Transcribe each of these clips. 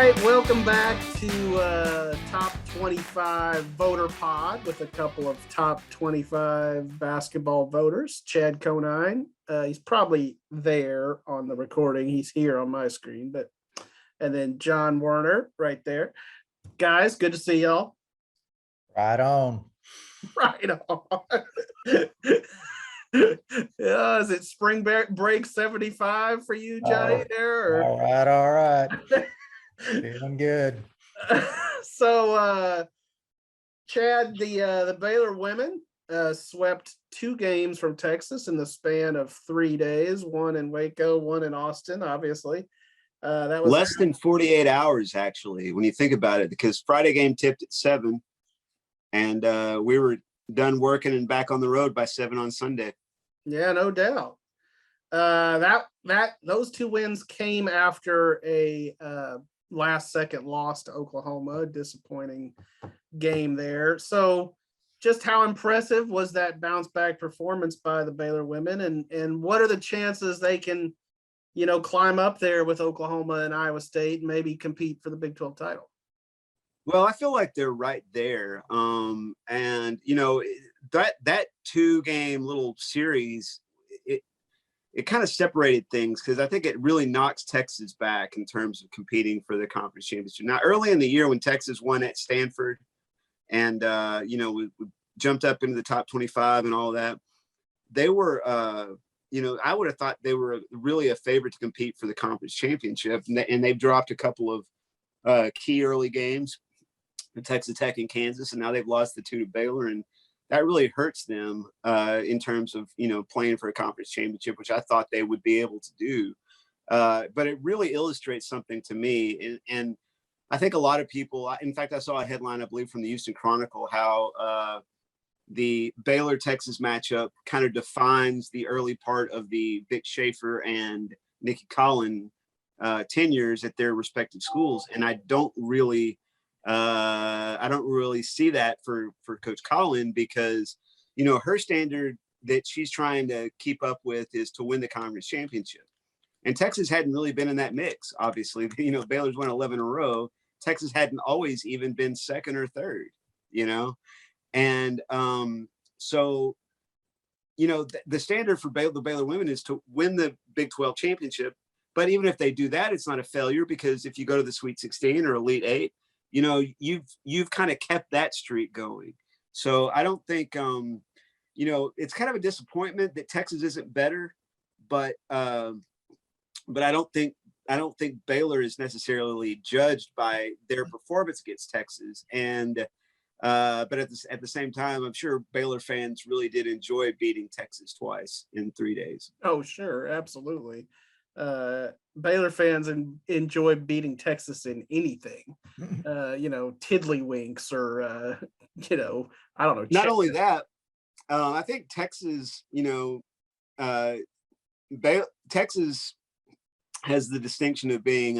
right, welcome back to Top 25 Voter Pod with a couple of top 25 basketball voters. Chad Conine, he's probably there on the recording. He's here on my screen, and then John Werner right there. Guys, good to see y'all. Right on. Right on. Yeah, is it spring break 75 for you, Johnny? There? Or? All right. Feeling good. So, Chad, the Baylor women swept 2 games from Texas in the span of 3 days. One in Waco, one in Austin. Obviously, that was less than 48 hours, actually, when you think about it. Because Friday game tipped at 7, and we were done working and back on the road by 7 on Sunday. Yeah, no doubt. Those 2 wins came after a last-second loss to Oklahoma, a disappointing game there. So, just how impressive was that bounce-back performance by the Baylor women, and what are the chances they can, climb up there with Oklahoma and Iowa State and maybe compete for the Big 12 title? Well, I feel like they're right there. And that 2-game little series, it kind of separated things, because I think it really knocks Texas back in terms of competing for the conference championship. Now, early in the year when Texas won at Stanford and, we jumped up into the top 25 and all that, they were, I would have thought they were really a favorite to compete for the conference championship. And they've dropped a couple of key early games, Texas Tech and Kansas, and now they've lost the 2 to Baylor. And that really hurts them in terms of, playing for a conference championship, which I thought they would be able to do. But it really illustrates something to me. And I think a lot of people, in fact, I saw a headline, I believe, from the Houston Chronicle, how the Baylor-Texas matchup kind of defines the early part of the Vic Schaefer and Nikki Collin tenures at their respective schools. And I don't really see that for Coach Collin, because, her standard that she's trying to keep up with is to win the conference championship. And Texas hadn't really been in that mix, obviously. Baylor's won 11 in a row. Texas hadn't always even been second or third, And so, the standard for the Baylor women is to win the Big 12 championship. But even if they do that, it's not a failure, because if you go to the Sweet 16 or Elite 8, you've kind of kept that streak going. So I don't think, it's kind of a disappointment that Texas isn't better, but I don't think Baylor is necessarily judged by their performance against Texas. And but at the same time, I'm sure Baylor fans really did enjoy beating Texas twice in 3 days. Oh, sure, absolutely. Baylor fans enjoy beating Texas in anything, tiddlywinks or I don't know. Not only that, I think Texas, Texas has the distinction of being,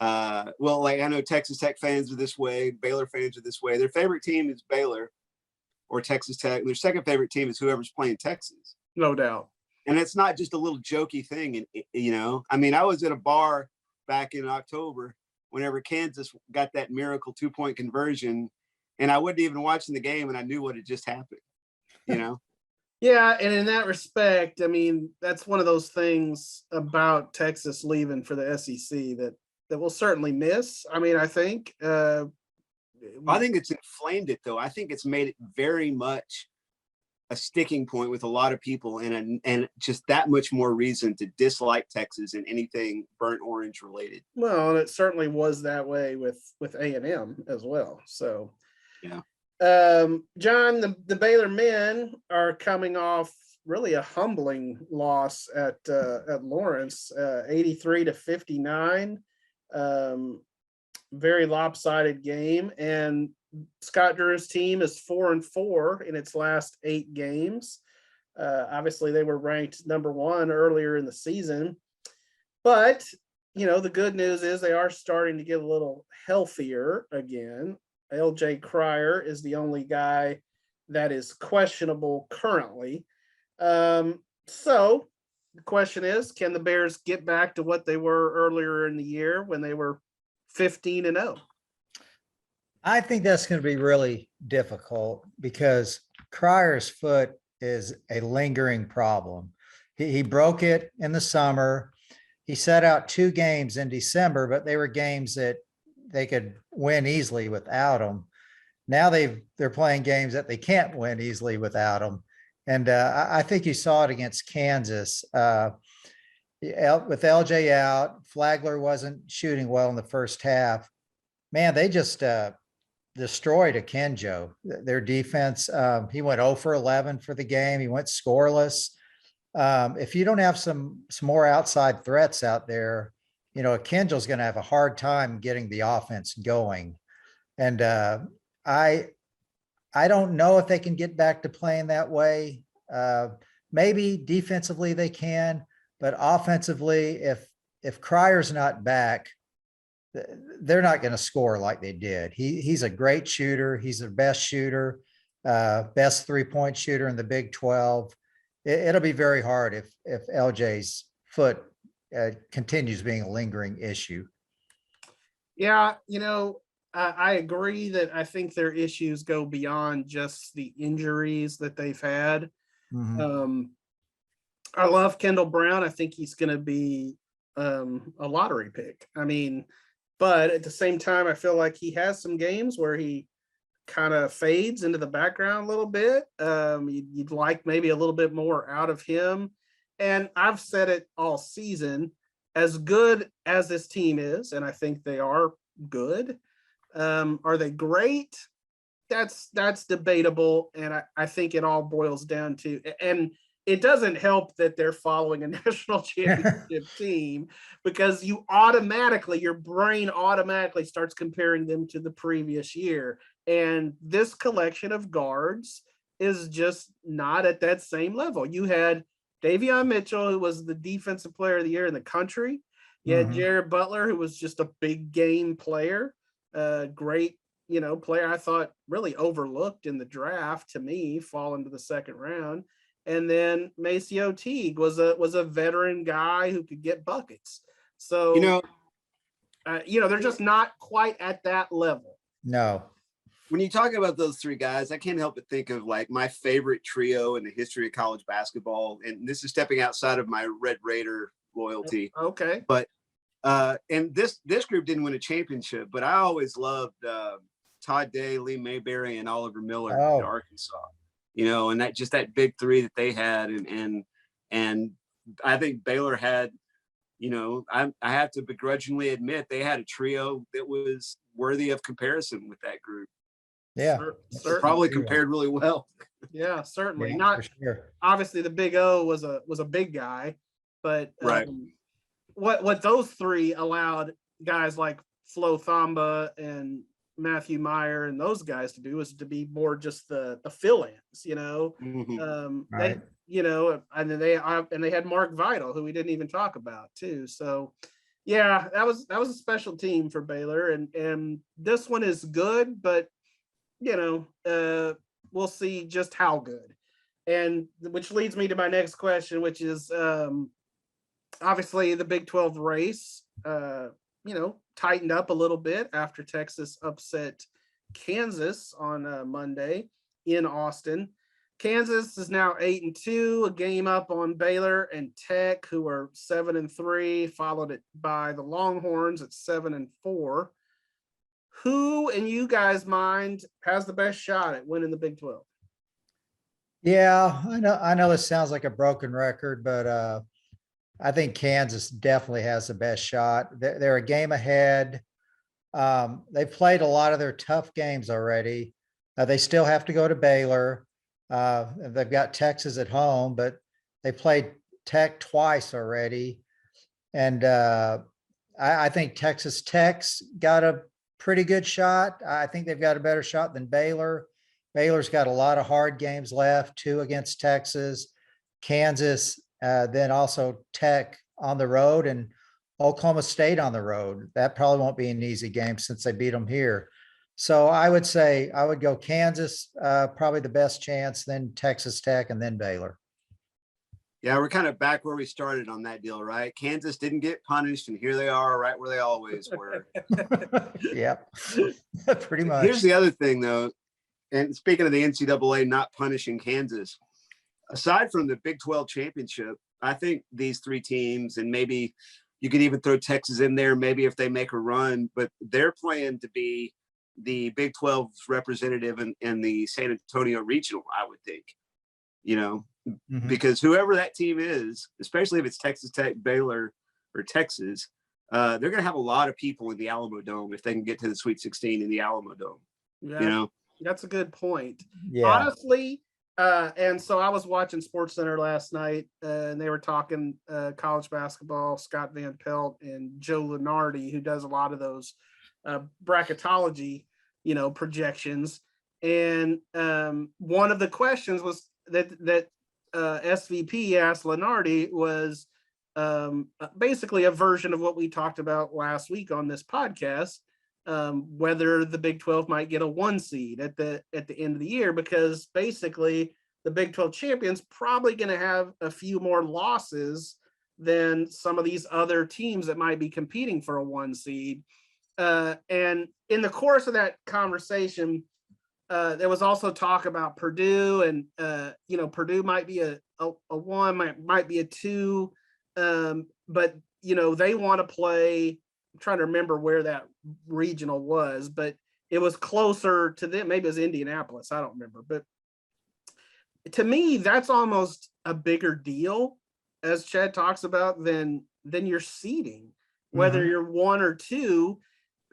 I know Texas Tech fans are this way, Baylor fans are this way. Their favorite team is Baylor or Texas Tech. Their second favorite team is whoever's playing Texas. No doubt. And it's not just a little jokey thing. And, I was at a bar back in October whenever Kansas got that miracle 2-point conversion, and I wasn't even watching the game, and I knew what had just happened, Yeah, and in that respect, that's one of those things about Texas leaving for the SEC that we'll certainly miss. I think. I think it's inflamed it, though. I think it's made it very much a sticking point with a lot of people, and just that much more reason to dislike Texas and anything burnt orange related. Well, and it certainly was that way with A&M as well. So, yeah. John, the Baylor men are coming off really a humbling loss at Lawrence, 83-59. Very lopsided game, and Scott Drew's team is 4-4 in its last 8 games. Obviously, they were ranked number 1 earlier in the season, but the good news is they are starting to get a little healthier again. LJ Cryer is the only guy that is questionable currently. So the question is, can the Bears get back to what they were earlier in the year when they were 15-0? I think that's going to be really difficult because Cryer's foot is a lingering problem. He broke it in the summer. He set out 2 games in December, but they were games that they could win easily without him. Now they're playing games that they can't win easily without him. And I think you saw it against Kansas. With LJ out, Flagler wasn't shooting well in the first half. Man, they just destroyed Akinjo. Their defense, he went 0 for 11 for the game. He went scoreless. If you don't have some more outside threats out there, Akinjo's going to have a hard time getting the offense going. And I don't know if they can get back to playing that way. Maybe defensively they can, but offensively, if Cryer's not back, they're not going to score like they did. He's a great shooter. He's the best shooter, best 3-point shooter in the Big 12. It'll be very hard if LJ's foot continues being a lingering issue. Yeah, I agree that I think their issues go beyond just the injuries that they've had. Mhm. I love Kendall Brown. I think he's going to be a lottery pick. But at the same time, I feel like he has some games where he kind of fades into the background a little bit. You'd like maybe a little bit more out of him. And I've said it all season, as good as this team is, and I think they are good. Are they great? That's debatable. And I think it all boils down to, and it doesn't help that they're following a national championship team, because your brain automatically starts comparing them to the previous year. And this collection of guards is just not at that same level. You had Davion Mitchell, who was the defensive player of the year in the country. You had Jared Butler, who was just a big game player, great, player. I thought really overlooked in the draft, to me, fall into the second round. And then Maceo Teague was a veteran guy who could get buckets. So, they're just not quite at that level. No. When you talk about those 3 guys, I can't help but think of like my favorite trio in the history of college basketball. And this is stepping outside of my Red Raider loyalty. Okay. But and this group didn't win a championship, but I always loved Todd Day, Lee Mayberry, and Oliver Miller at Arkansas. And that big 3 that they had, and I think Baylor had, I have to begrudgingly admit they had a trio that was worthy of comparison with that group. Yeah, probably compared really well. Yeah, certainly. Yeah, not for sure. Obviously the Big O was a big guy, but right. What those 3 allowed guys like Flo Thamba and Matthew Meyer and those guys to do is to be more just the fill-ins, Right. And they had Mark Vital, who we didn't even talk about too. So yeah, that was a special team for Baylor, and this one is good, but we'll see just how good. And which leads me to my next question, which is obviously the Big 12 race, tightened up a little bit after Texas upset Kansas on Monday in Austin. Kansas is now 8-2, a game up on Baylor and Tech, who are 7-3, followed it by the Longhorns at 7-4. Who, in you guys' mind, has the best shot at winning the Big 12? Yeah, I know this sounds like a broken record, but I think Kansas definitely has the best shot. They're a game ahead. They've played a lot of their tough games already. They still have to go to Baylor. They've got Texas at home, but they played Tech twice already. And I think Texas Tech's got a pretty good shot. I think they've got a better shot than Baylor. Baylor's got a lot of hard games left, 2 against Texas, Kansas, then also Tech on the road, and Oklahoma State on the road. That probably won't be an easy game since they beat them here. So I would say I would go Kansas, probably the best chance, then Texas Tech, and then Baylor. Yeah, we're kind of back where we started on that deal, right? Kansas didn't get punished, and here they are, right where they always were. Yep, pretty much. Here's the other thing, though, and speaking of the NCAA not punishing Kansas, aside from the Big 12 championship, I think these three teams, and maybe you could even throw Texas in there, maybe if they make a run, but they're playing to be the Big 12's representative in the San Antonio regional, I would think, Mhm. because whoever that team is, especially if it's Texas Tech, Baylor, or Texas, they're going to have a lot of people in the Alamo Dome if they can get to the Sweet 16 in the Alamo Dome. Yeah, that's a good point. Yeah. Honestly, and so I was watching SportsCenter last night, and they were talking college basketball. Scott Van Pelt and Joe Lunardi, who does a lot of those bracketology, projections. And one of the questions was that SVP asked Lunardi was basically a version of what we talked about last week on this podcast. Whether the Big 12 might get a 1 seed at the end of the year, because basically the Big 12 champions probably going to have a few more losses than some of these other teams that might be competing for a 1 seed. And in the course of that conversation, there was also talk about Purdue, and Purdue might be a 1, might be a 2, but they want to play. I'm trying to remember where that regional was, but it was closer to them. Maybe it was Indianapolis. I don't remember. But to me, that's almost a bigger deal, as Chad talks about, than your seeding. Whether you're 1 or 2,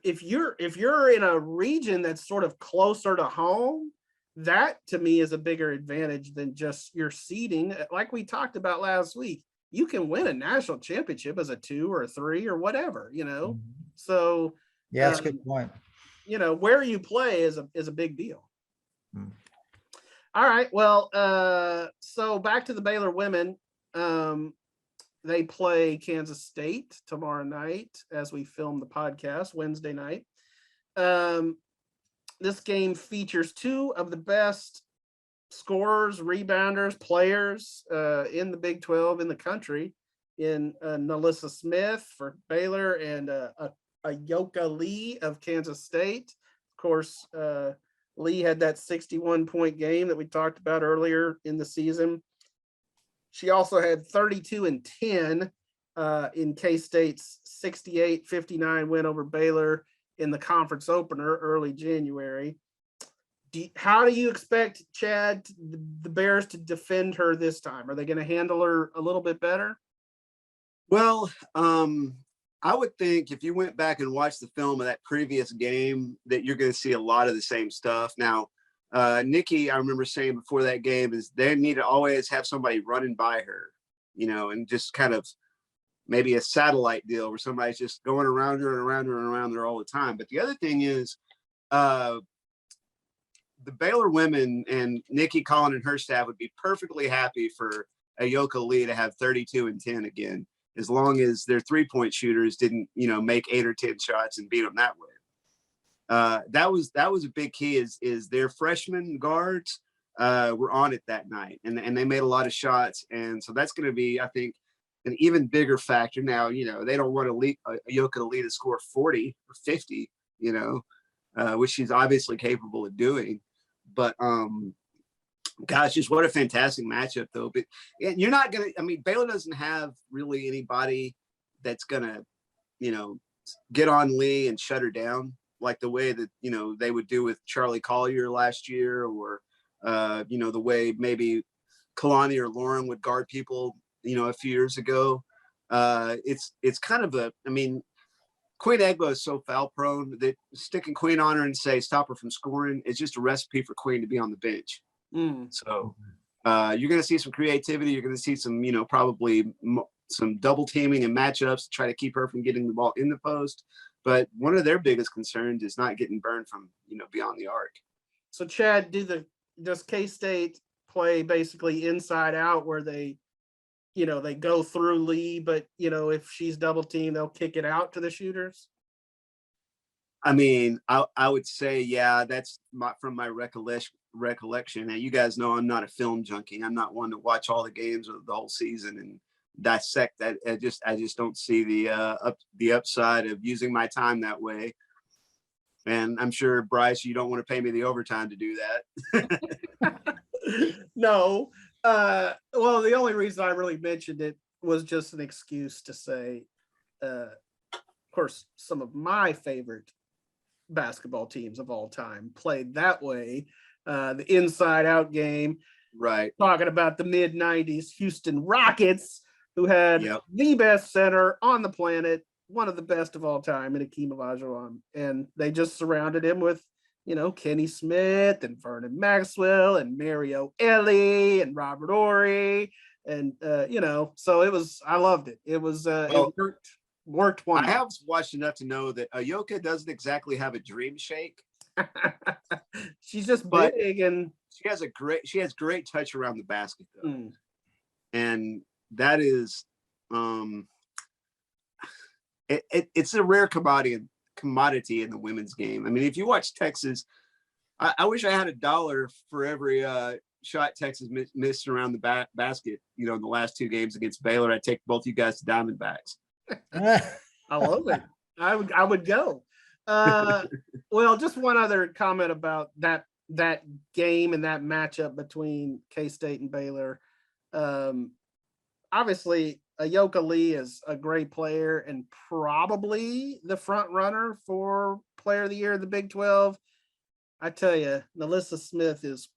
if you're in a region that's sort of closer to home, that to me is a bigger advantage than just your seeding. Like we talked about last week, you can win a national championship as a 2 or a 3 or whatever, So Yeah, that's a good point. Where you play is a big deal. Hmm. All right. Well, so back to the Baylor women. They play Kansas State tomorrow night as we film the podcast Wednesday night. This game features 2 of the best scorers, rebounders, players in the Big 12 in the country, in Nalissa Smith for Baylor and Ayoka Lee of Kansas State. Of course, Lee had that 61-point game that we talked about earlier in the season. She also had 32 and 10 in K-State's 68-59 win over Baylor in the conference opener early January. How do you expect, Chad, the Bears to defend her this time? Are they going to handle her a little bit better? Well, I would think if you went back and watched the film of that previous game, that you're going to see a lot of the same stuff. Now, Nikki, I remember saying before that game, is they need to always have somebody running by her, and just kind of maybe a satellite deal where somebody's just going around her and around her and around her all the time. But the other thing is, the Baylor women and Nikki Collin and her staff would be perfectly happy for Ayoka Lee to have 32 and 10 again, as long as their 3-point shooters didn't, make 8 or 10 shots and beat them that way. That was a big key is their freshman guards were on it that night, and they made a lot of shots. And so that's going to be, I think, an even bigger factor. Now, they don't want Ayoka Lee to score 40 or 50, which she's obviously capable of doing. But gosh, just what a fantastic matchup, though. But you're not going to, Baylor doesn't have really anybody that's going to, get on Lee and shut her down like the way that, they would do with Charlie Collier last year, or, the way maybe Kalani or Lauren would guard people, a few years ago. It's kind of Queen Egbo is so foul prone that sticking Queen on her and say stop her from scoring is just a recipe for Queen to be on the bench. So you're going to see some creativity. You're going to see some, probably some double teaming and matchups to try to keep her from getting the ball in the post. But one of their biggest concerns is not getting burned from, beyond the arc. So Chad, does K-State play basically inside out, where they go through Lee, but if she's double teamed, they'll kick it out to the shooters? I mean, I would say, yeah, that's from my recollection. And you guys know I'm not a film junkie. I'm not one to watch all the games of the whole season and dissect that. I just don't see the upside of using my time that way. And I'm sure, Bryce, you don't want to pay me the overtime to do that. No. Well, the only reason I really mentioned it was just an excuse to say, of course, some of my favorite basketball teams of all time played that way. The inside out game, Right. talking about the mid 90s Houston Rockets, who had the best center on the planet, one of the best of all time in Akeem Olajuwon. And they just surrounded him with, Kenny Smith and Vernon Maxwell and Mario Elie and Robert Ory. And, so it was, I loved it. It was, it worked one. I have watched enough to know that Ayoka doesn't exactly have a dream shake. She's just big, and she has great touch around the basket though. And that is it's a rare commodity in the women's game. I mean, if you watch Texas, I wish I had $1 for every shot Texas missed around the basket, in the last 2 games against Baylor. I'd take both you guys to Diamondbacks. I love it. I would go. Well, just one other comment about that game and that matchup between K-State and Baylor. Obviously, Ayoka Lee is a great player and probably the front runner for Player of the Year of the Big 12. I tell you, Nalissa Smith is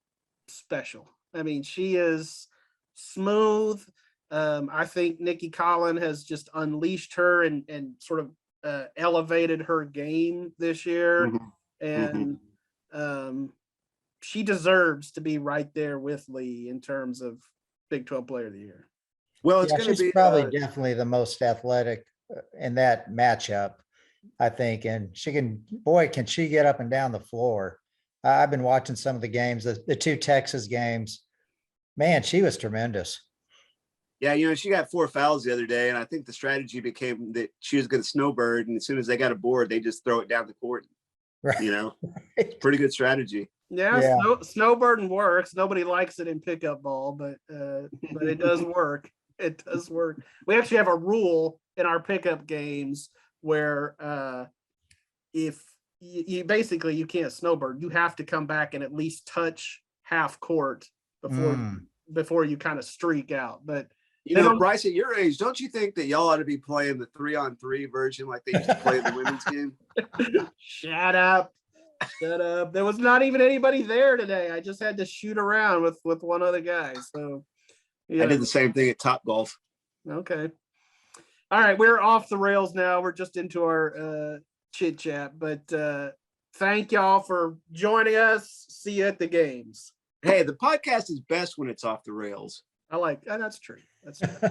special. I mean, she is smooth. I think Nikki Collin has just unleashed her and sort of elevated her game this year. And she deserves to be right there with Lee in terms of Big 12 Player of the Year. Well, it's going to be probably definitely the most athletic in that matchup, I think. And can she get up and down the floor? I've been watching some of the games, the 2 Texas games. Man, she was tremendous. Yeah, she got 4 fouls the other day, and I think the strategy became that she was going to snowbird, and as soon as they got a board, they just throw it down the court. Right. Pretty good strategy. Yeah. Snowbirding works. Nobody likes it in pickup ball, but it does work. It does work. We actually have a rule in our pickup games where if you basically you can't snowbird, you have to come back and at least touch half court before you kind of streak out. But Bryce, at your age, don't you think that y'all ought to be playing the 3-on-3 version like they used to play in the women's game? Shut up. There was not even anybody there today. I just had to shoot around with one other guy. So I did the same thing at Top Golf. Okay. All right. We're off the rails now. We're just into our chit chat, but thank y'all for joining us. See you at the games. Hey, the podcast is best when it's off the rails. That's true. That's true.